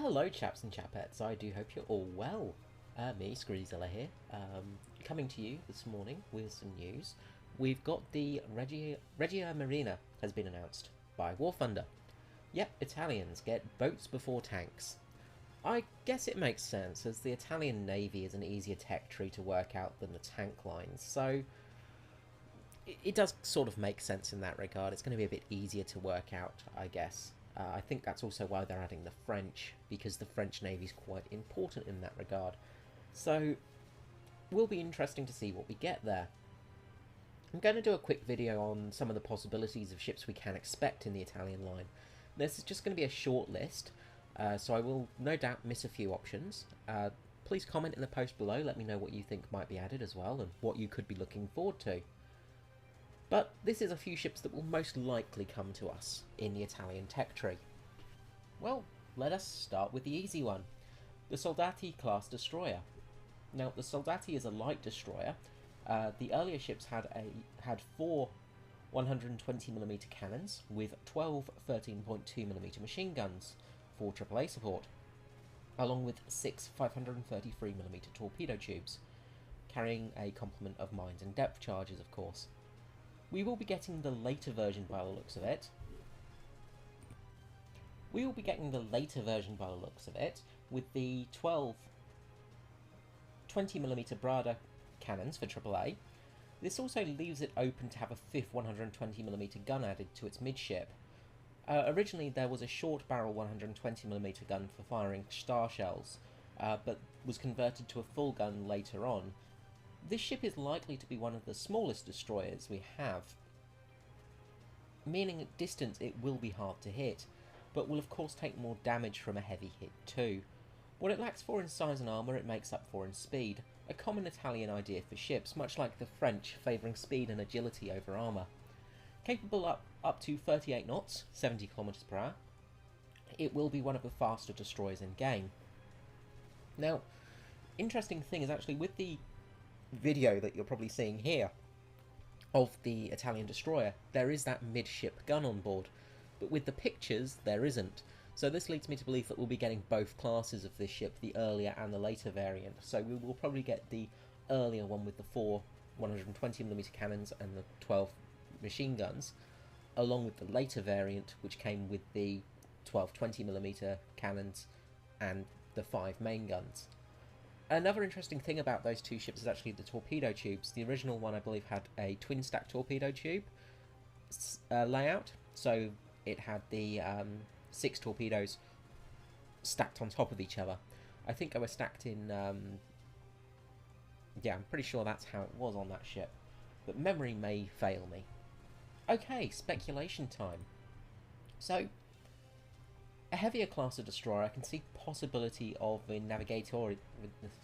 Hello chaps and chapettes, I do hope you're all well. Me, Screezilla here, coming to you this morning with some news. We've got the Regia Marina has been announced by War Thunder. Yep, Italians get boats before tanks. I guess it makes sense, as the Italian Navy is an easier tech tree to work out than the tank lines, so it does sort of make sense in that regard. It's going to be a bit easier to work out, I guess. I think that's also why they're adding the French, because the French Navy is quite important in that regard. So, will be interesting to see what we get there. I'm going to do a quick video on some of the possibilities of ships we can expect in the Italian line. This is just going to be a short list, so I will no doubt miss a few options. Please comment in the post below, let me know what you think might be added as well, and what you could be looking forward to. But this is a few ships that will most likely come to us in the Italian tech tree. Well, let us start with the easy one, the Soldati class destroyer. Now, the Soldati is a light destroyer. The earlier ships had four 120mm cannons with 12 13.2mm machine guns for AAA support, along with 6 533mm torpedo tubes, carrying a complement of mines and depth charges, of course. We will be getting the later version by the looks of it. With the 12 20mm Brada cannons for AAA. This also leaves it open to have a fifth 120mm gun added to its midship. Originally there was a short barrel 120mm gun for firing star shells, but was converted to a full gun later on. This ship is likely to be one of the smallest destroyers we have, meaning at distance it will be hard to hit, but will of course take more damage from a heavy hit too. What it lacks for in size and armour it makes up for in speed, a common Italian idea for ships, much like the French favouring speed and agility over armour. Capable up to 38 knots, 70 km per hour, it will be one of the faster destroyers in game. Now, interesting thing is actually with the video that you're probably seeing here of the Italian destroyer, there is that midship gun on board, but with the pictures there isn't. So this leads me to believe that we'll be getting both classes of this ship, the earlier and the later variant. So we will probably get the earlier one with the four 120mm cannons and the 12 machine guns, along with the later variant which came with the 12 20mm cannons and the 5 main guns. Another interesting thing about those two ships is actually the torpedo tubes. The original one, I believe, had a twin-stack torpedo tube layout, so it had the 6 torpedoes stacked on top of each other. I think they were stacked in... yeah, I'm pretty sure that's how it was on that ship, but memory may fail me. Okay, speculation time. So, a heavier class of destroyer, I can see possibility of the Navigatori...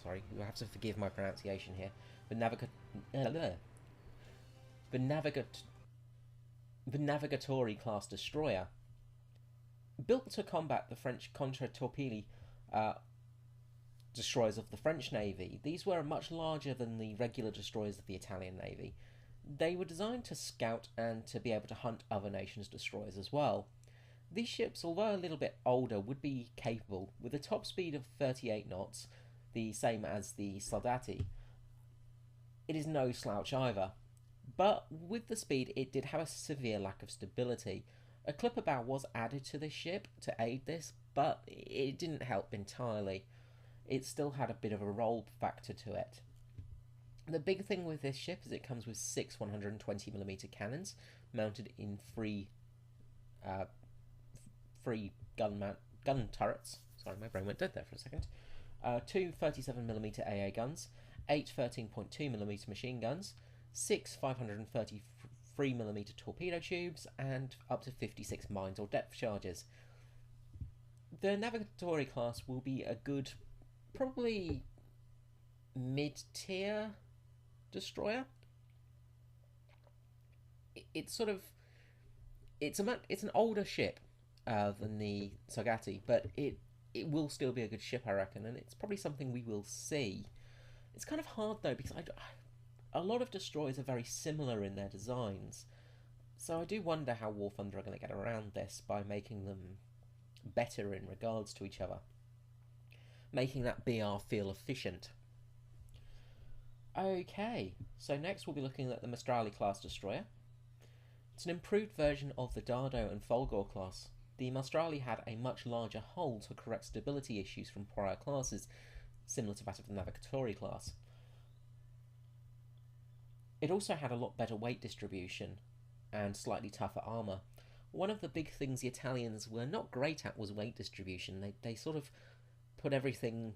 Sorry, you'll have to forgive my pronunciation here. The Navigatori class destroyer. Built to combat the French contre-torpille destroyers of the French Navy, these were much larger than the regular destroyers of the Italian Navy. They were designed to scout and to be able to hunt other nations' destroyers as well. These ships, although a little bit older, would be capable, with a top speed of 38 knots, the same as the Soldati. It is no slouch either, but with the speed it did have a severe lack of stability. A clipper bow was added to this ship to aid this, but it didn't help entirely. It still had a bit of a roll factor to it. The big thing with this ship is it comes with 6 120mm cannons mounted in three gun turrets. Sorry, my brain went dead there for a second. 2 37mm AA guns, 8 13.2mm machine guns, 6 533mm torpedo tubes, and up to 56 mines or depth charges. The Navigatori class will be a good, probably mid-tier destroyer. It's an older ship than the Soldati, but it will still be a good ship, I reckon, and it's probably something we will see. It's kind of hard though, because a lot of destroyers are very similar in their designs, so I do wonder how War Thunder are going to get around this by making them better in regards to each other. making that BR feel efficient. Okay, so next we'll be looking at the Maestrale class destroyer. It's an improved version of the Dardo and Folgore class. The Maestrale had a much larger hull to correct stability issues from prior classes, similar to that of the Navigatore class. It also had a lot better weight distribution and slightly tougher armour. One of the big things the Italians were not great at was weight distribution. They sort of put everything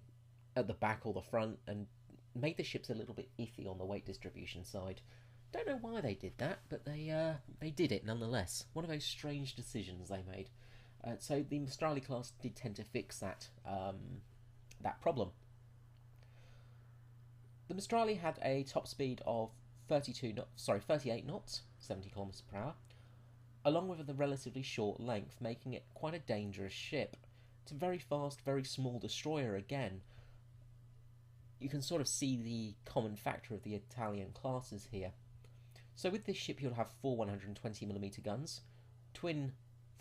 at the back or the front and made the ships a little bit iffy on the weight distribution side. Don't know why they did that, but they did it nonetheless. One of those strange decisions they made. So the Maestrale class did tend to fix that problem. The Maestrale had a top speed of 38 knots, 70 kilometers per hour, along with the relatively short length, making it quite a dangerous ship. It's a very fast, very small destroyer again. You can sort of see the common factor of the Italian classes here. So with this ship you'll have 4 120mm guns, twin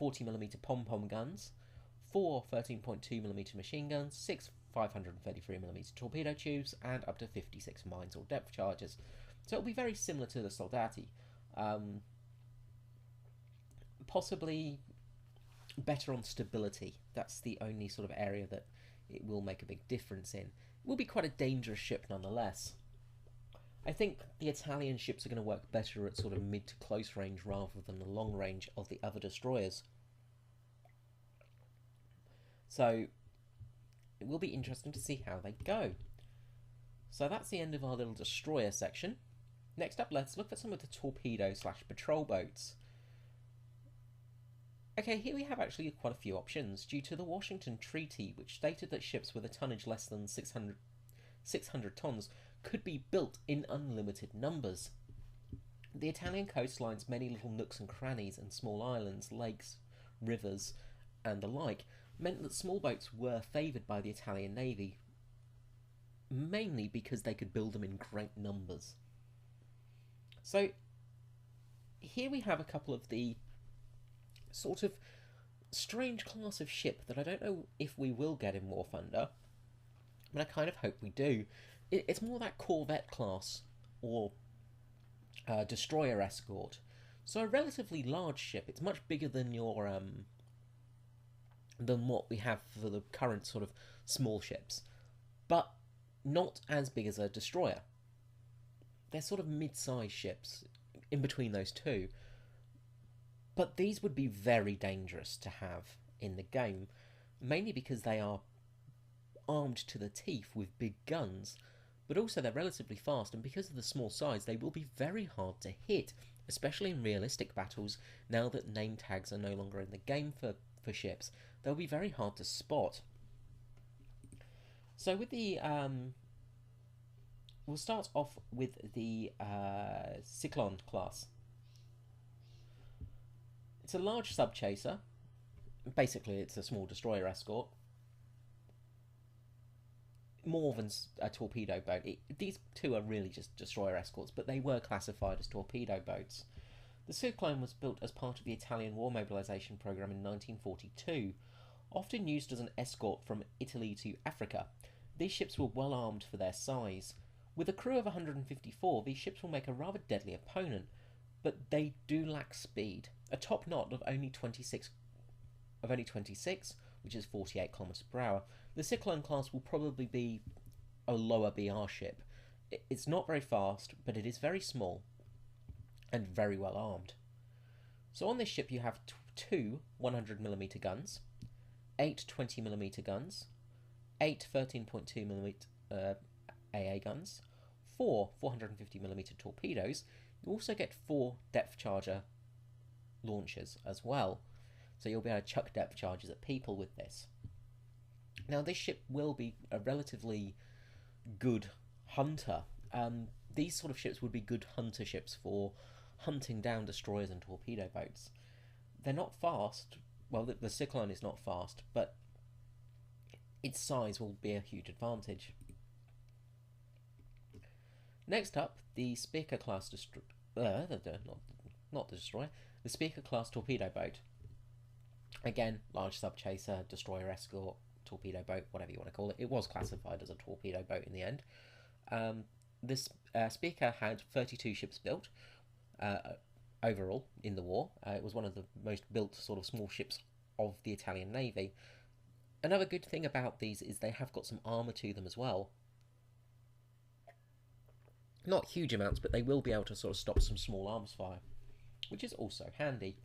40mm pom-pom guns, 4 13.2mm machine guns, 6 533mm torpedo tubes, and up to 56 mines or depth charges. So it'll be very similar to the Soldati. Possibly better on stability. That's the only sort of area that it will make a big difference in. It will be quite a dangerous ship nonetheless. I think the Italian ships are going to work better at sort of mid to close range rather than the long range of the other destroyers. So it will be interesting to see how they go. So that's the end of our little destroyer section. Next up, let's look at some of the torpedo/patrol boats. Okay, here we have actually quite a few options due to the Washington Treaty, which stated that ships with a tonnage less than 600 tons could be built in unlimited numbers. The Italian coastlines, many little nooks and crannies and small islands, lakes, rivers, and the like, meant that small boats were favoured by the Italian Navy, mainly because they could build them in great numbers. So here we have a couple of the sort of strange class of ship that I don't know if we will get in War Thunder, but I kind of hope we do. It's more that Corvette class or destroyer escort. So a relatively large ship. It's much bigger than your than what we have for the current sort of small ships, but not as big as a destroyer. They're sort of mid-sized ships in between those two. But these would be very dangerous to have in the game, mainly because they are armed to the teeth with big guns, but also they're relatively fast, and because of the small size, they will be very hard to hit, especially in realistic battles. Now that name tags are no longer in the game for ships, they'll be very hard to spot. So with the we'll start off with the Cyclone class. It's a large sub-chaser. Basically, it's a small destroyer escort. More than a torpedo boat. These two are really just destroyer escorts, but they were classified as torpedo boats. The Cyclone was built as part of the Italian war mobilisation programme in 1942, often used as an escort from Italy to Africa. These ships were well armed for their size. With a crew of 154, these ships will make a rather deadly opponent, but they do lack speed. A top knot of only 26, which is 48 kilometers per hour. The Cyclone class will probably be a lower BR ship. It's not very fast, but it is very small and very well armed. So on this ship you have two 100mm guns, 8 20mm guns, 8 13.2mm AA guns, 4 450mm torpedoes. You also get 4 depth charger launchers as well, so you'll be able to chuck depth charges at people with this. Now this ship will be a relatively good hunter. These sort of ships would be good hunter ships for hunting down destroyers and torpedo boats. They're not fast. Well, the Cyclone is not fast, but its size will be a huge advantage. Next up, the Speaker class not the destroyer, the Speaker class torpedo boat. Again, large sub-chaser, destroyer escort, torpedo boat, whatever you want to call it. It was classified as a torpedo boat in the end. This Spica had 32 ships built overall in the war. It was one of the most built sort of small ships of the Italian Navy. Another good thing about these is they have got some armour to them as well. Not huge amounts, but they will be able to sort of stop some small arms fire, which is also handy.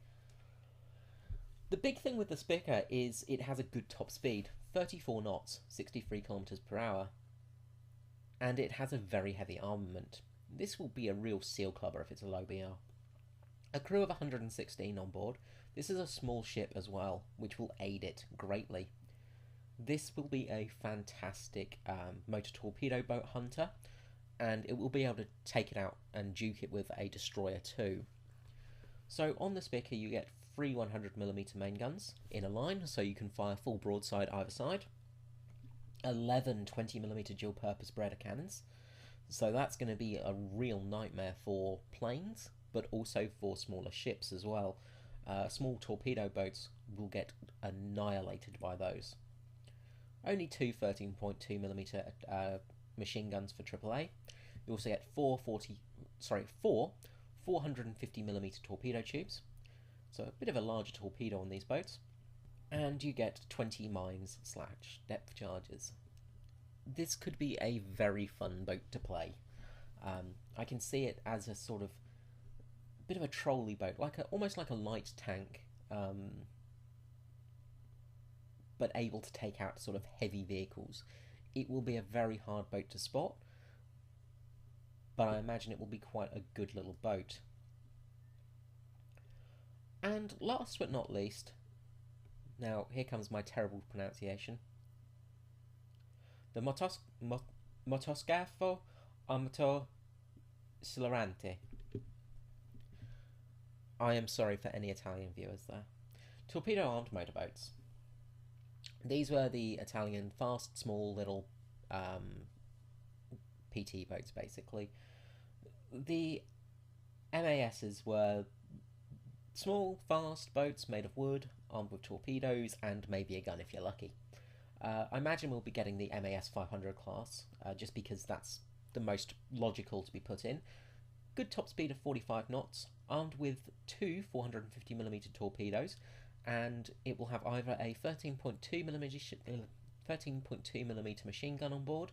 The big thing with the Spica is it has a good top speed, 34 knots, 63 kilometers per hour, and it has a very heavy armament. This will be a real seal clubber if it's a low BR. A crew of 116 on board. This is a small ship as well, which will aid it greatly. This will be a fantastic motor torpedo boat hunter, and it will be able to take it out and duke it with a destroyer too. So on the Spica you get 3 100mm main guns in a line, so you can fire full broadside either side. 11 20mm dual purpose Breda cannons, so that's going to be a real nightmare for planes, but also for smaller ships as well. Small torpedo boats will get annihilated by those. Only two 13.2mm machine guns for AAA. You also get four 450mm torpedo tubes, so a bit of a larger torpedo on these boats. And you get 20 mines / depth charges. This could be a very fun boat to play. I can see it as a sort of bit of a trolley boat, almost like a light tank, but able to take out sort of heavy vehicles. It will be a very hard boat to spot, but I imagine it will be quite a good little boat. And last but not least, now here comes my terrible pronunciation, the Motoscafo Armato Celerante. I am sorry for any Italian viewers there. Torpedo armed motorboats. These were the Italian fast, small, little PT boats, basically. The MASs were small, fast boats made of wood, armed with torpedoes, and maybe a gun if you're lucky. I imagine we'll be getting the MAS 500 class, just because that's the most logical to be put in. Good top speed of 45 knots, armed with two 450mm torpedoes, and it will have either a 13.2mm machine gun on board,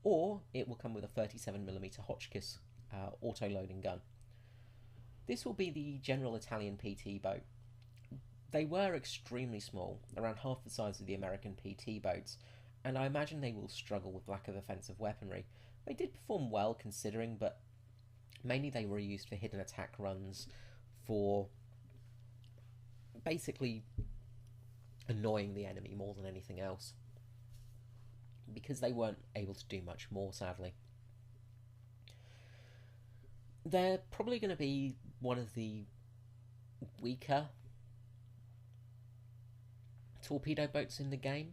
or it will come with a 37mm Hotchkiss auto-loading gun. This will be the general Italian PT boat. They were extremely small, around half the size of the American PT boats, and I imagine they will struggle with lack of offensive weaponry. They did perform well considering, but mainly they were used for hidden attack runs, for basically annoying the enemy more than anything else, because they weren't able to do much more, sadly. They're probably going to be one of the weaker torpedo boats in the game,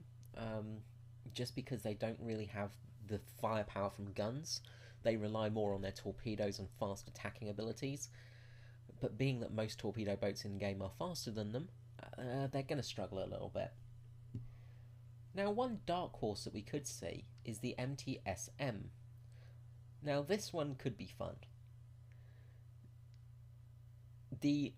just because they don't really have the firepower from guns. They rely more on their torpedoes and fast attacking abilities, but being that most torpedo boats in the game are faster than them, they're going to struggle a little bit. Now, one dark horse that we could see is the MTSM. Now, this one could be fun. The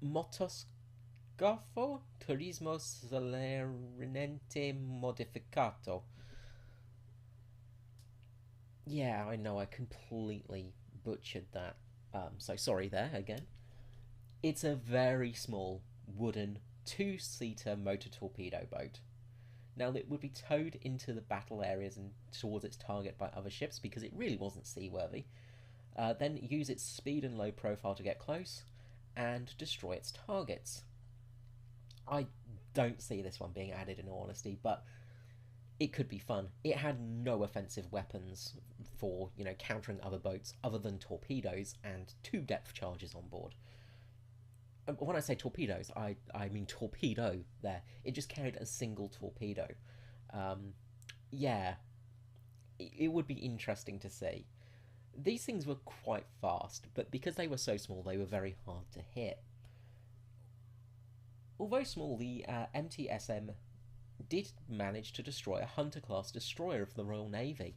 Motoscafo Turismo Celerante Modificato. Yeah, I know, I completely butchered that. So sorry there again. It's a very small wooden 2-seater motor torpedo boat. Now, it would be towed into the battle areas and towards its target by other ships because it really wasn't seaworthy. Then use its speed and low profile to get close and destroy its targets. I don't see this one being added, in all honesty, but it could be fun. It had no offensive weapons for, countering other boats other than torpedoes and 2 depth charges on board. When I say torpedoes, I mean torpedo there. It just carried a single torpedo. Yeah, it would be interesting to see. These things were quite fast, but because they were so small, they were very hard to hit. Although small, the MTSM did manage to destroy a Hunter-class destroyer of the Royal Navy.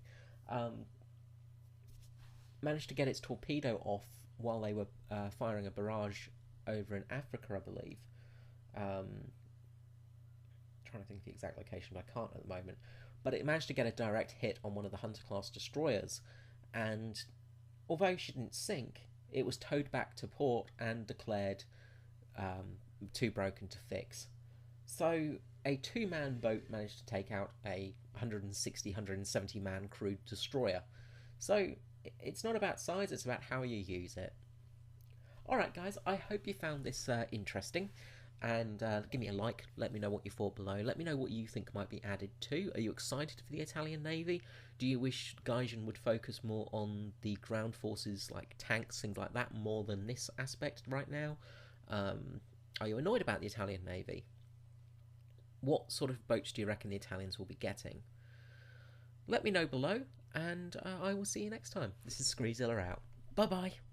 Managed to get its torpedo off while they were firing a barrage over in Africa, I believe. Trying to think of the exact location, but I can't at the moment. But it managed to get a direct hit on one of the Hunter-class destroyers, and although she didn't sink, it was towed back to port and declared too broken to fix. So a two-man boat managed to take out a 160, 170 man crewed destroyer. So it's not about size, it's about how you use it. Alright guys, I hope you found this interesting, and give me a like, let me know what you thought below, let me know what you think might be added too. Are you excited for the Italian Navy? Do you wish Gaijin would focus more on the ground forces like tanks, things like that, more than this aspect right now? Are you annoyed about the Italian Navy? What sort of boats do you reckon the Italians will be getting? Let me know below, and I will see you next time. This is Screezilla out. Bye bye!